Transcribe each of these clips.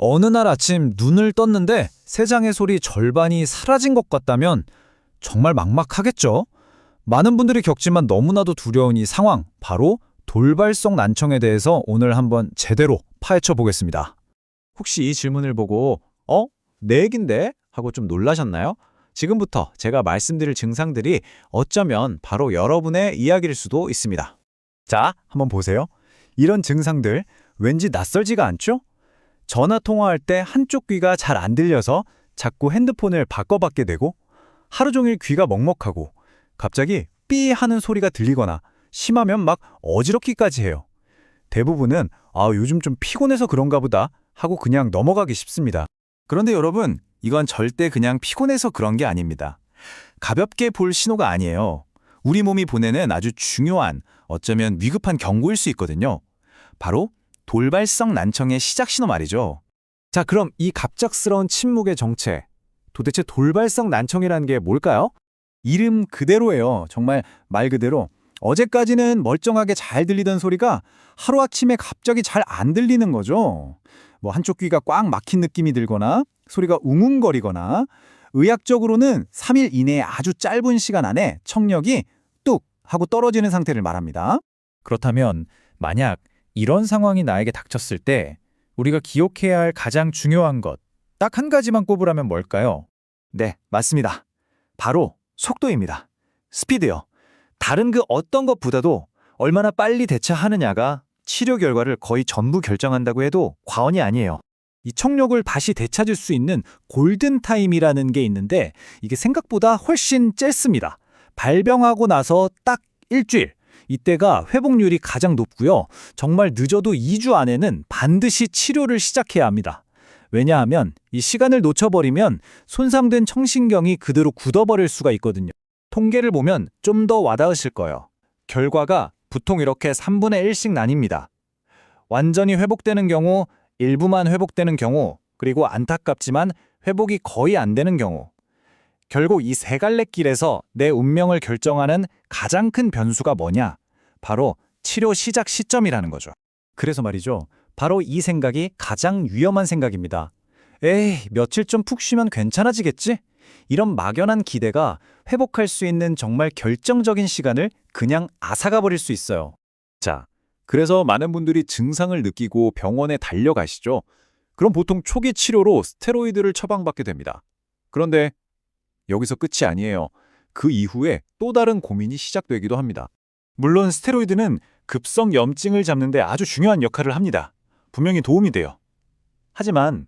어느 날 아침 눈을 떴는데 세장의 소리 절반이 사라진 것 같다면 정말 막막하겠죠? 많은 분들이 겪지만 너무나도 두려운 이 상황, 바로 돌발성 난청에 대해서 오늘 한번 제대로 파헤쳐 보겠습니다. 혹시 이 질문을 보고 내 얘긴데? 하고 좀 놀라셨나요? 지금부터 제가 말씀드릴 증상들이 어쩌면 바로 여러분의 이야기일 수도 있습니다. 자, 한번 보세요. 이런 증상들 왠지 낯설지가 않죠? 전화 통화할 때 한쪽 귀가 잘 안 들려서 자꾸 핸드폰을 바꿔받게 되고, 하루 종일 귀가 먹먹하고 갑자기 삐 하는 소리가 들리거나 심하면 막 어지럽기까지 해요. 대부분은 요즘 좀 피곤해서 그런가 보다 하고 그냥 넘어가기 쉽습니다. 그런데 여러분, 이건 절대 그냥 피곤해서 그런 게 아닙니다. 가볍게 볼 신호가 아니에요. 우리 몸이 보내는 아주 중요한, 어쩌면 위급한 경고일 수 있거든요. 바로 돌발성 난청의 시작 신호 말이죠. 자, 그럼 이 갑작스러운 침묵의 정체, 도대체 돌발성 난청이라는 게 뭘까요? 이름 그대로예요. 정말 말 그대로. 어제까지는 멀쩡하게 잘 들리던 소리가 하루아침에 갑자기 잘 안 들리는 거죠. 한쪽 귀가 꽉 막힌 느낌이 들거나 소리가 웅웅거리거나, 의학적으로는 3일 이내에 아주 짧은 시간 안에 청력이 뚝 하고 떨어지는 상태를 말합니다. 그렇다면 만약 이런 상황이 나에게 닥쳤을 때 우리가 기억해야 할 가장 중요한 것, 딱 한 가지만 꼽으라면 뭘까요? 네, 맞습니다. 바로 속도입니다. 스피드요. 다른 그 어떤 것보다도 얼마나 빨리 대처하느냐가 치료 결과를 거의 전부 결정한다고 해도 과언이 아니에요. 이 청력을 다시 되찾을 수 있는 골든타임이라는 게 있는데, 이게 생각보다 훨씬 짧습니다. 발병하고 나서 딱 일주일. 이때가 회복률이 가장 높고요. 정말 늦어도 2주 안에는 반드시 치료를 시작해야 합니다. 왜냐하면 이 시간을 놓쳐버리면 손상된 청신경이 그대로 굳어버릴 수가 있거든요. 통계를 보면 좀 더 와닿으실 거예요. 결과가 보통 이렇게 3분의 1씩 나뉩니다. 완전히 회복되는 경우, 일부만 회복되는 경우, 그리고 안타깝지만 회복이 거의 안 되는 경우. 결국 이 세 갈래 길에서 내 운명을 결정하는 가장 큰 변수가 뭐냐? 바로 치료 시작 시점이라는 거죠. 그래서 말이죠. 바로 이 생각이 가장 위험한 생각입니다. 에이, 며칠 좀 푹 쉬면 괜찮아지겠지? 이런 막연한 기대가 회복할 수 있는 정말 결정적인 시간을 그냥 앗아가 버릴 수 있어요. 자, 그래서 많은 분들이 증상을 느끼고 병원에 달려가시죠. 그럼 보통 초기 치료로 스테로이드를 처방받게 됩니다. 그런데 여기서 끝이 아니에요. 그 이후에 또 다른 고민이 시작되기도 합니다. 물론 스테로이드는 급성 염증을 잡는 데 아주 중요한 역할을 합니다. 분명히 도움이 돼요. 하지만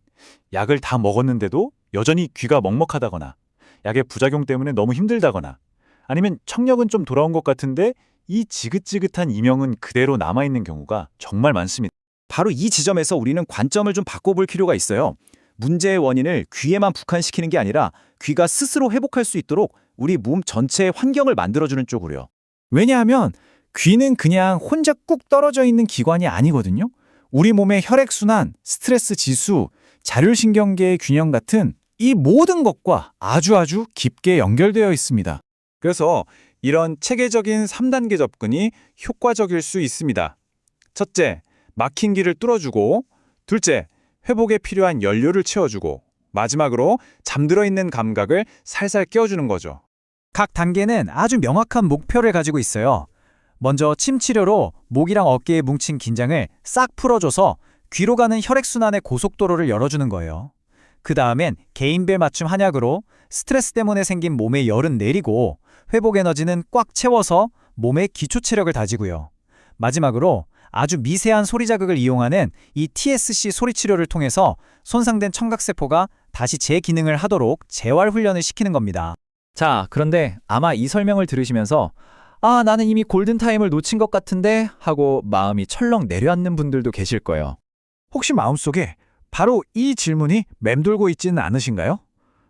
약을 다 먹었는데도 여전히 귀가 먹먹하다거나, 약의 부작용 때문에 너무 힘들다거나, 아니면 청력은 좀 돌아온 것 같은데 이 지긋지긋한 이명은 그대로 남아있는 경우가 정말 많습니다. 바로 이 지점에서 우리는 관점을 좀 바꿔볼 필요가 있어요. 문제의 원인을 귀에만 국한시키는 게 아니라 귀가 스스로 회복할 수 있도록 우리 몸 전체의 환경을 만들어주는 쪽으로요. 왜냐하면 귀는 그냥 혼자 꾹 떨어져 있는 기관이 아니거든요. 우리 몸의 혈액순환, 스트레스 지수, 자율신경계의 균형 같은 이 모든 것과 아주 깊게 연결되어 있습니다. 그래서 이런 체계적인 3단계 접근이 효과적일 수 있습니다. 첫째, 막힌 길을 뚫어주고, 둘째, 회복에 필요한 연료를 채워주고, 마지막으로 잠들어 있는 감각을 살살 깨워주는 거죠. 각 단계는 아주 명확한 목표를 가지고 있어요. 먼저 침 치료로 목이랑 어깨에 뭉친 긴장을 싹 풀어줘서 귀로 가는 혈액순환의 고속도로를 열어주는 거예요. 그 다음엔 개인별 맞춤 한약으로 스트레스 때문에 생긴 몸의 열은 내리고 회복 에너지는 꽉 채워서 몸의 기초 체력을 다지고요. 마지막으로 아주 미세한 소리 자극을 이용하는 이 TSC 소리 치료를 통해서 손상된 청각세포가 다시 재기능을 하도록 재활 훈련을 시키는 겁니다. 자, 그런데 아마 이 설명을 들으시면서 나는 이미 골든타임을 놓친 것 같은데 하고 마음이 철렁 내려앉는 분들도 계실 거예요. 혹시 마음속에 바로 이 질문이 맴돌고 있지는 않으신가요?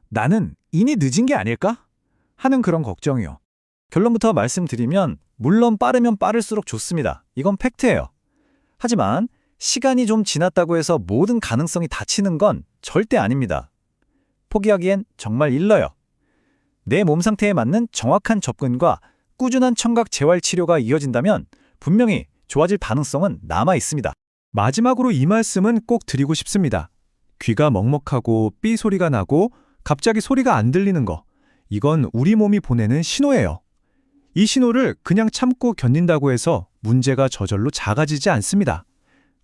나는 이미 늦은 게 아닐까? 하는 그런 걱정이요. 결론부터 말씀드리면 물론 빠르면 빠를수록 좋습니다. 이건 팩트예요. 하지만 시간이 좀 지났다고 해서 모든 가능성이 닫히는 건 절대 아닙니다. 포기하기엔 정말 일러요. 내 몸 상태에 맞는 정확한 접근과 꾸준한 청각 재활 치료가 이어진다면 분명히 좋아질 가능성은 남아 있습니다. 마지막으로 이 말씀은 꼭 드리고 싶습니다. 귀가 먹먹하고 삐 소리가 나고 갑자기 소리가 안 들리는 거. 이건 우리 몸이 보내는 신호예요. 이 신호를 그냥 참고 견딘다고 해서 문제가 저절로 작아지지 않습니다.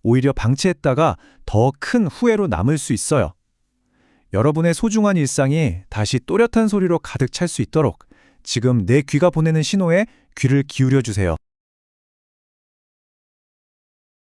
오히려 방치했다가 더 큰 후회로 남을 수 있어요. 여러분의 소중한 일상이 다시 또렷한 소리로 가득 찰 수 있도록 지금 내 귀가 보내는 신호에 귀를 기울여 주세요.